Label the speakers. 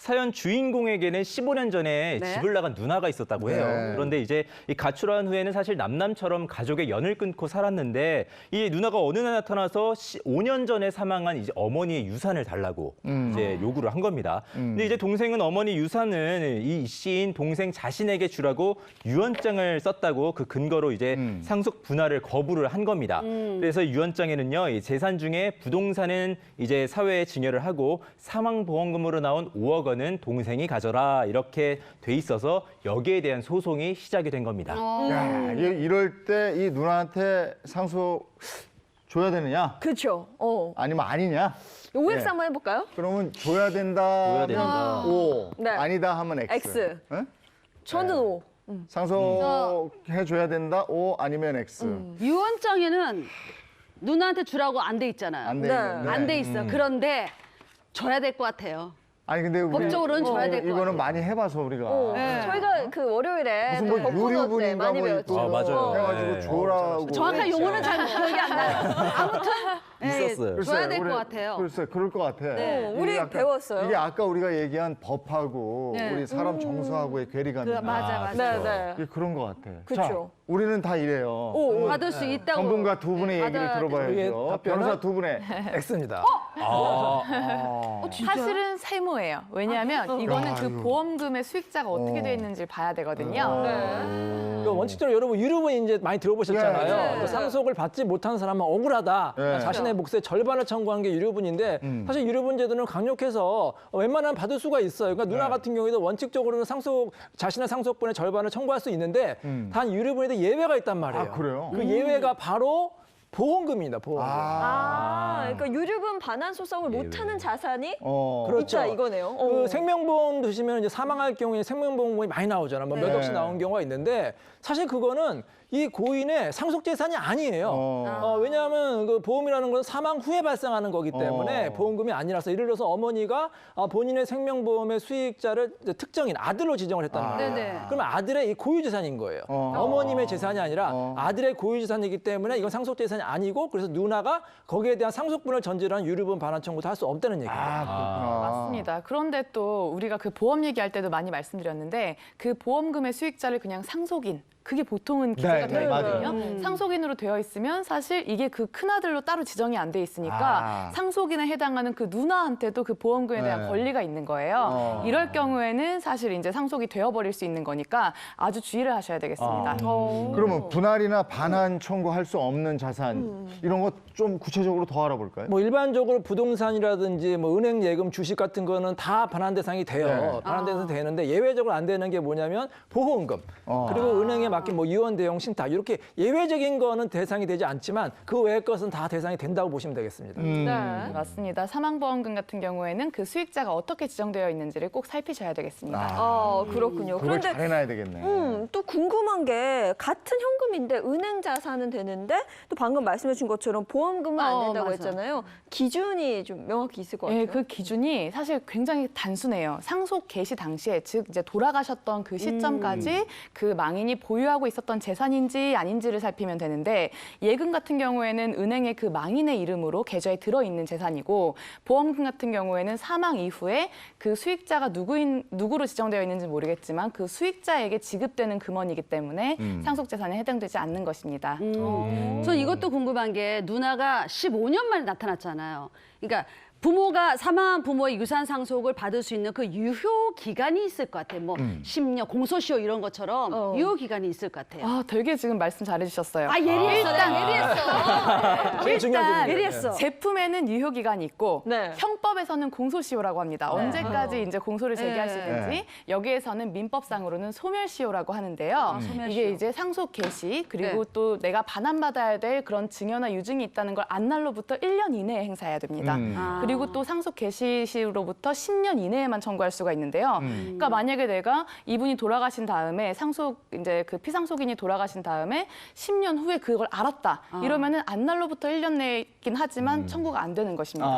Speaker 1: 사연 주인공에게는 15년 전에
Speaker 2: 네.
Speaker 1: 집을 나간 누나가 있었다고 해요.
Speaker 3: 네.
Speaker 1: 그런데 이제 이 가출한 후에는 사실 남남처럼 가족의 연을 끊고 살았는데 이 누나가 어느 날 나타나서 5년 전에 사망한 이제 어머니의 유산을 달라고 이제 요구를 한 겁니다. 근데 이제 동생은 어머니 유산은 이 씨인 동생 자신에게 주라고 유언장을 썼다고 그 근거로 이제 상속 분할을 거부를 한 겁니다. 그래서 유언장에는요, 이 재산 중에 부동산은 이제 사회에 증여를 하고 사망보험금으로 나온 5억 원은 동생이 가져라 이렇게 돼 있어서 여기에 대한 소송이 시작이 된 겁니다.
Speaker 3: 야, 이럴 때 이 누나한테 상속 줘야 되느냐?
Speaker 4: 그렇죠.
Speaker 3: 아니면 아니냐?
Speaker 4: OX
Speaker 3: 네.
Speaker 4: 한번 해볼까요?
Speaker 3: 그러면 줘야 된다.
Speaker 1: 줘야 된다.
Speaker 3: O,
Speaker 4: 네.
Speaker 3: 아니다 하면 X.
Speaker 4: X.
Speaker 3: 네?
Speaker 4: 저는 O.
Speaker 3: 상속해 줘야 된다. O 아니면 X.
Speaker 2: 유언장에는 누나한테 주라고 안 돼 있잖아요.
Speaker 3: 안 돼
Speaker 4: 네.
Speaker 3: 있는데.
Speaker 2: 안 돼 있어. 그런데 줘야 될 것 같아요.
Speaker 3: 아니 근데 우리
Speaker 2: 법적으로는 줘야 될것
Speaker 3: 이거는
Speaker 2: 같아요.
Speaker 3: 많이 해봐서 우리가
Speaker 2: 네.
Speaker 4: 저희가 그 월요일에
Speaker 3: 무슨
Speaker 4: 또
Speaker 3: 뭐
Speaker 4: 법코너 때
Speaker 3: 유류분인가
Speaker 4: 많이
Speaker 3: 뭐
Speaker 4: 배웠죠.
Speaker 1: 아, 맞아요.
Speaker 3: 해가지고
Speaker 1: 네.
Speaker 3: 줘라고.
Speaker 2: 정확한 용어는 잘 기억이 안 나요. 아무튼
Speaker 1: 있었어요.
Speaker 3: 글쎄,
Speaker 2: 줘야 될 것
Speaker 3: 우리-
Speaker 2: 같아요.
Speaker 3: 글쎄, 그럴 것 같아.
Speaker 2: 네.
Speaker 3: 이게
Speaker 4: 우리 배웠어요.
Speaker 3: 이게 아까 우리가 얘기한 법하고
Speaker 2: 네.
Speaker 3: 우리 사람 정서하고의 괴리감이
Speaker 2: 맞아.
Speaker 4: 네, 네.
Speaker 3: 이게 그런 것 같아.
Speaker 4: 그쵸.
Speaker 3: 자, 우리는 다 이래요.
Speaker 2: 받을 수 있다고.
Speaker 3: 전문가 두 분의 얘기를
Speaker 2: 받아야
Speaker 3: 들어봐야죠.
Speaker 5: 우리의 답변은?
Speaker 3: 변호사 두 분의.
Speaker 5: X입니다.
Speaker 6: 사실은 세모예요. 왜냐하면 이거는 그
Speaker 3: 아이고.
Speaker 6: 보험금의 수익자가 어떻게 돼 있는지 봐야 되거든요.
Speaker 5: 그 원칙적으로 여러분 유류분 이제 많이 들어보셨잖아요.
Speaker 3: 네.
Speaker 5: 그 상속을 받지 못한 사람은 억울하다.
Speaker 3: 네.
Speaker 5: 자신의 몫의 절반을 청구한 게 유류분인데 사실 유류분 제도는 강력해서 웬만하면 받을 수가 있어요. 그러니까 누나
Speaker 3: 네.
Speaker 5: 같은 경우에도 원칙적으로는 자신의 상속분의 절반을 청구할 수 있는데 단 유류분에도 예외가 있단 말이에요.
Speaker 3: 아, 그래요?
Speaker 5: 그 예외가 바로 보험금입니다. 보험금.
Speaker 4: 그러니까 유류분 반환 소송을 못하는 자산이
Speaker 5: 그렇죠.
Speaker 4: 있다 이거네요.
Speaker 5: 그 생명보험 드시면 이제 사망할 경우에 생명보험금이 많이 나오잖아요. 뭐 몇
Speaker 3: 네.
Speaker 5: 억씩 나온 경우가 있는데 사실 그거는 이 고인의 상속 재산이 아니에요. 왜냐하면 그 보험이라는 건 사망 후에 발생하는 거기 때문에 보험금이 아니라서 예를 들어서 어머니가 본인의 생명보험의 수익자를 이제 특정인 아들로 지정을 했단 말이에요.
Speaker 2: 네네.
Speaker 5: 그러면 아들의 이 고유재산인 거예요. 어머님의 재산이 아니라 아들의 고유재산이기 때문에 이건 상속 재산이 아니고 그래서 누나가 거기에 대한 상속분을 전제로 한 유류분 반환 청구도 할 수 없다는 얘기예요.
Speaker 3: 그렇구나.
Speaker 6: 맞습니다. 그런데 또 우리가 그 보험 얘기할 때도 많이 말씀드렸는데 그 보험금의 수익자를 그냥 상속인 그게 보통은 기재가
Speaker 3: 네,
Speaker 6: 되어
Speaker 3: 맞아요.
Speaker 6: 있거든요. 상속인으로 되어 있으면 사실 이게 그 큰아들로 따로 지정이 안 돼 있으니까 상속인에 해당하는 그 누나한테도 그 보험금에 대한
Speaker 3: 네.
Speaker 6: 권리가 있는 거예요. 이럴 경우에는 사실 이제 상속이 되어버릴 수 있는 거니까 아주 주의를 하셔야 되겠습니다.
Speaker 3: 그러면 분할이나 반환 청구할 수 없는 자산 이런 거 좀 구체적으로 더 알아볼까요?
Speaker 5: 뭐 일반적으로 부동산이라든지 뭐 은행 예금, 주식 같은 거는 다 반환 대상이 돼요.
Speaker 3: 네.
Speaker 5: 반환 대상이 되는데 예외적으로 안 되는 게 뭐냐면 보험금 그리고 은행에 맡긴 뭐 유언 대용 신탁 이렇게 예외적인 거는 대상이 되지 않지만 그 외의 것은 다 대상이 된다고 보시면 되겠습니다.
Speaker 4: 네.
Speaker 6: 맞습니다. 사망보험금 같은 경우에는 그 수익자가 어떻게 지정되어 있는지를 꼭 살피셔야 되겠습니다.
Speaker 4: 그렇군요.
Speaker 3: 그걸
Speaker 4: 그런데
Speaker 3: 잘 해놔야 되겠네.
Speaker 4: 또 궁금한 게 같은 현금인데 은행 자산은 되는데 또 방금 말씀해 주신 것처럼 보험금은 안 된다고
Speaker 2: 맞아.
Speaker 4: 했잖아요. 기준이 좀 명확히 있을 것 같아요.
Speaker 6: 네, 그 기준이 사실 굉장히 단순해요. 상속 개시 당시에 즉 이제 돌아가셨던 그 시점까지 그 망인이 보유하고 있었던 재산인지 아닌지를 살피면 되는데 예금 같은 경우에는 은행의 그 망인의 이름으로 계좌에 들어 있는 재산이고 보험금 같은 경우에는 사망 이후에 그 수익자가 누구로 지정되어 있는지 모르겠지만 그 수익자에게 지급되는 금원이기 때문에 상속 재산에 해당되지 않는 것입니다.
Speaker 2: 저 이것도 궁금한 게 누나가 15년 만에 나타났잖아요. 그러니까 부모가 사망한 부모의 유산 상속을 받을 수 있는 그 유효 기간이 있을 것 같아요. 뭐 10년 공소시효 이런 것처럼 유효 기간이 있을 것 같아요.
Speaker 6: 아, 되게 지금 말씀 잘해주셨어요.
Speaker 2: 예리했어. 내가 예리했어.
Speaker 5: 제일 중요한
Speaker 6: 일단
Speaker 5: 부분이에요.
Speaker 2: 예리했어.
Speaker 6: 제품에는 유효 기간이 있고
Speaker 4: 네.
Speaker 6: 형법에서는 공소시효라고 합니다. 언제까지 이제 공소를 제기할 수 있는지
Speaker 3: 네.
Speaker 6: 여기에서는 민법상으로는 소멸시효라고 하는데요. 이게 이제 상속 개시 그리고 또 내가 반환받아야 될 그런 증여나 유증이 있다는 걸 안날로부터 1년 이내에 행사해야 됩니다. 그리고 또 상속 개시 시로부터 10년 이내에만 청구할 수가 있는데요. 그러니까 만약에 내가 이분이 돌아가신 다음에 상속 이제 그 피상속인이 돌아가신 다음에 10년 후에 그걸 알았다. 이러면은 안날로부터 1년 내긴 하지만 청구가 안 되는 것입니다.